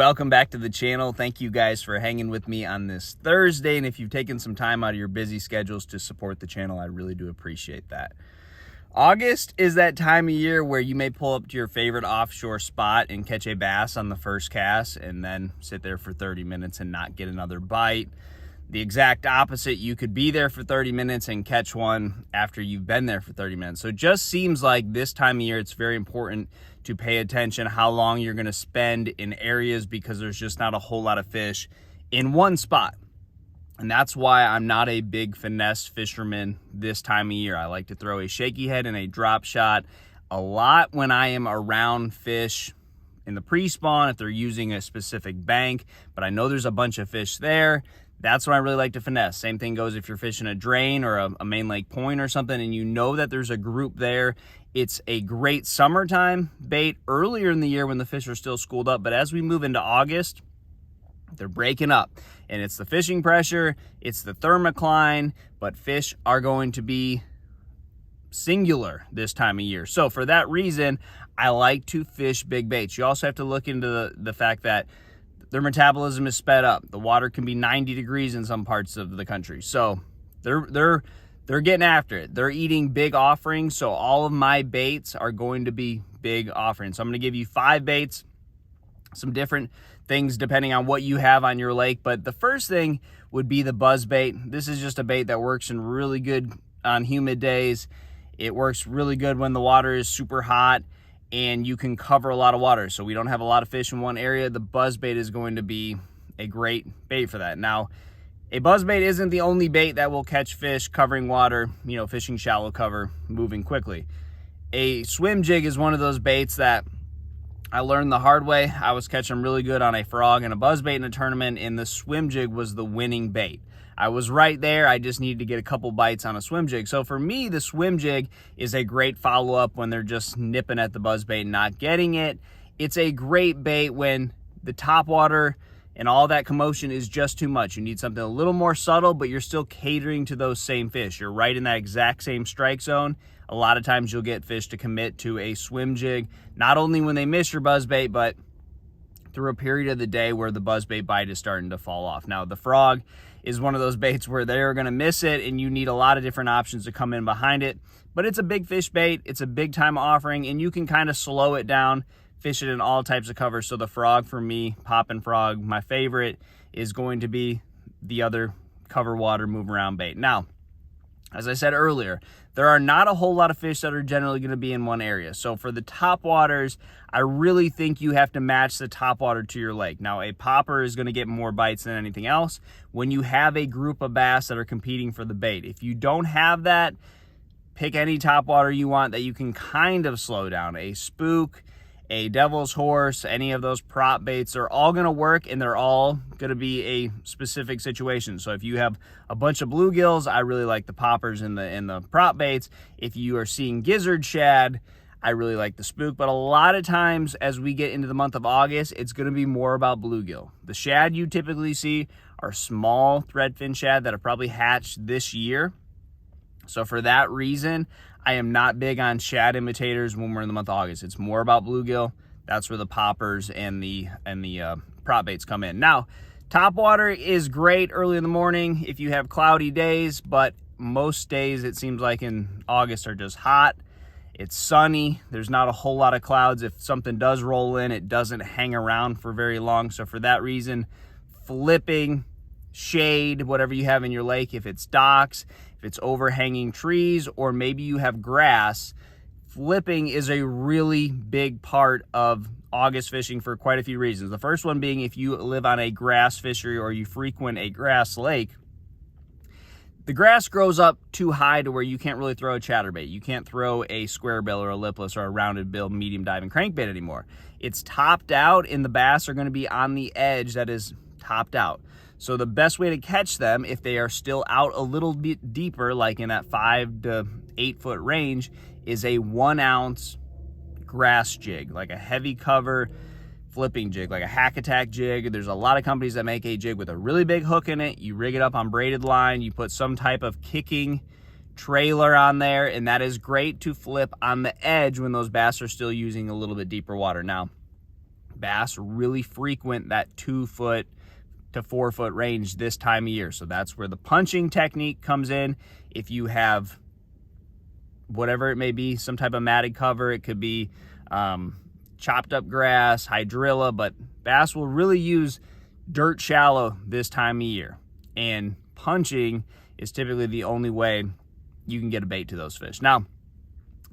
Welcome back to the channel. Thank you guys for hanging with me on this Thursday. And if you've taken some time out of your busy schedules to support the channel, I really do appreciate that. August is that time of year where you may pull up to your favorite offshore spot and catch a bass on the first cast and then sit there for 30 minutes and not get another bite. The exact opposite, you could be there for 30 minutes and catch one after you've been there for 30 minutes. So it just seems like this time of year, it's very important to pay attention how long you're gonna spend in areas because there's just not a whole lot of fish in one spot. And that's why I'm not a big finesse fisherman this time of year. I like to throw a shaky head and a drop shot a lot when I am around fish in the pre-spawn, if they're using a specific bank, but I know there's a bunch of fish there. That's when I really like to finesse. Same thing goes if you're fishing a drain or a main lake point or something and you know that there's a group there. It's a great summertime bait earlier in the year when the fish are still schooled up, but as we move into August, they're breaking up. And it's the fishing pressure, it's the thermocline, but fish are going to be singular this time of year. So for that reason, I like to fish big baits. You also have to look into the fact that their metabolism is sped up. The water can be 90 degrees in some parts of the country. So they're getting after it. They're eating big offerings. So all of my baits are going to be big offerings. So I'm going to give you 5 baits, some different things depending on what you have on your lake. But the first thing would be the buzz bait. This is just a bait that works in really good on humid days. It works really good when the water is super hot and you can cover a lot of water. So we don't have a lot of fish in one area. The buzz bait is going to be a great bait for that. Now, a buzz bait isn't the only bait that will catch fish covering water, you know, fishing shallow cover, moving quickly. A swim jig is one of those baits that I learned the hard way. I was catching really good on a frog and a buzz bait in a tournament, and the swim jig was the winning bait. I was right there. I just needed to get a couple bites on a swim jig. So for me, the swim jig is a great follow-up when they're just nipping at the buzz bait and not getting it. It's a great bait when the topwater and all that commotion is just too much. You need something a little more subtle, but you're still catering to those same fish. You're right in that exact same strike zone. A lot of times you'll get fish to commit to a swim jig, not only when they miss your buzz bait, but through a period of the day where the buzz bait bite is starting to fall off. Now, the frog is one of those baits where they're gonna miss it and you need a lot of different options to come in behind it. But it's a big fish bait, it's a big time offering, and you can kind of slow it down, fish it in all types of covers. So the frog for me, poppin' frog, my favorite is going to be the other cover water move around bait. Now, as I said earlier, there are not a whole lot of fish that are generally going to be in one area. So for the top waters, I really think you have to match the top water to your lake. Now, a popper is going to get more bites than anything else when you have a group of bass that are competing for the bait. If you don't have that, pick any top water you want that you can kind of slow down. A spook, a devil's horse, any of those prop baits are all going to work, and they're all going to be a specific situation. So if you have a bunch of bluegills, I really like the poppers and the prop baits. If you are seeing gizzard shad, I really like the spook. But a lot of times as we get into the month of August, it's going to be more about bluegill. The shad you typically see are small threadfin shad that have probably hatched this year. So for that reason, I am not big on shad imitators when we're in the month of August. It's more about bluegill. That's where the poppers and the prop baits come in. Now, topwater is great early in the morning if you have cloudy days, but most days it seems like in August are just hot. It's sunny. There's not a whole lot of clouds. If something does roll in, it doesn't hang around for very long. So for that reason, flipping, shade, whatever you have in your lake, if it's docks, if it's overhanging trees, or maybe you have grass, flipping is a really big part of August fishing for quite a few reasons. The first one being if you live on a grass fishery or you frequent a grass lake, the grass grows up too high to where you can't really throw a chatterbait. You can't throw a square bill or a lipless or a rounded bill medium diving crankbait anymore. It's topped out and the bass are going to be on the edge that is topped out. So the best way to catch them, if they are still out a little bit deeper, like in that 5 to 8 foot range, is a 1 ounce grass jig, like a heavy cover flipping jig, like a hack attack jig. There's a lot of companies that make a jig with a really big hook in it. You rig it up on braided line, you put some type of kicking trailer on there, and that is great to flip on the edge when those bass are still using a little bit deeper water. Now, Bass really frequent that 2 foot to 4 foot range this time of year. So that's where the punching technique comes in. If you have whatever it may be, some type of matted cover, it could be chopped up grass, hydrilla, but bass will really use dirt shallow this time of year. And punching is typically the only way you can get a bait to those fish. Now,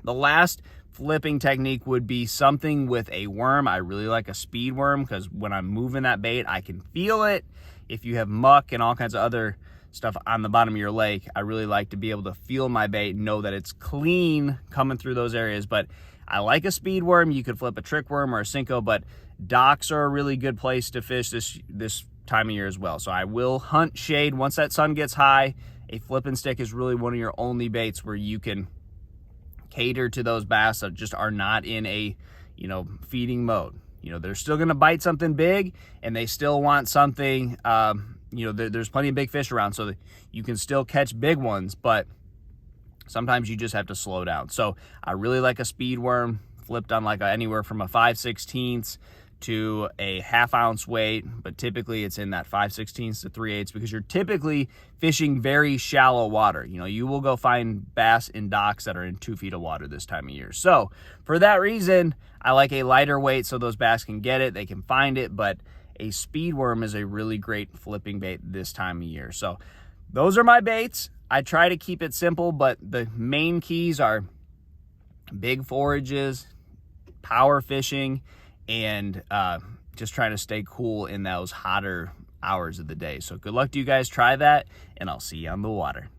the last flipping technique would be something with a worm. I really like a speed worm because when I'm moving that bait, I can feel it. If you have muck and all kinds of other stuff on the bottom of your lake, I really like to be able to feel my bait and know that it's clean coming through those areas. But I like a speed worm. You could flip a trick worm or a Cinco, but docks are a really good place to fish this time of year as well. So I will hunt shade. Once that sun gets high, a flipping stick is really one of your only baits where you can cater to those bass that just are not in a, feeding mode. They're still going to bite something big and they still want something, there's plenty of big fish around so that you can still catch big ones, but sometimes you just have to slow down. So I really like a speed worm flipped on like anywhere from a 5/16 to a 1/2 ounce weight, but typically it's in that 5/16 to 3/8 because you're typically fishing very shallow water. You will go find bass in docks that are in 2 feet of water this time of year. So for that reason, I like a lighter weight so those bass can get it, they can find it, but a speed worm is a really great flipping bait this time of year. So those are my baits. I try to keep it simple, but the main keys are big forages, power fishing, and just trying to stay cool in those hotter hours of the day. So good luck to you guys. Try that, and I'll see you on the water.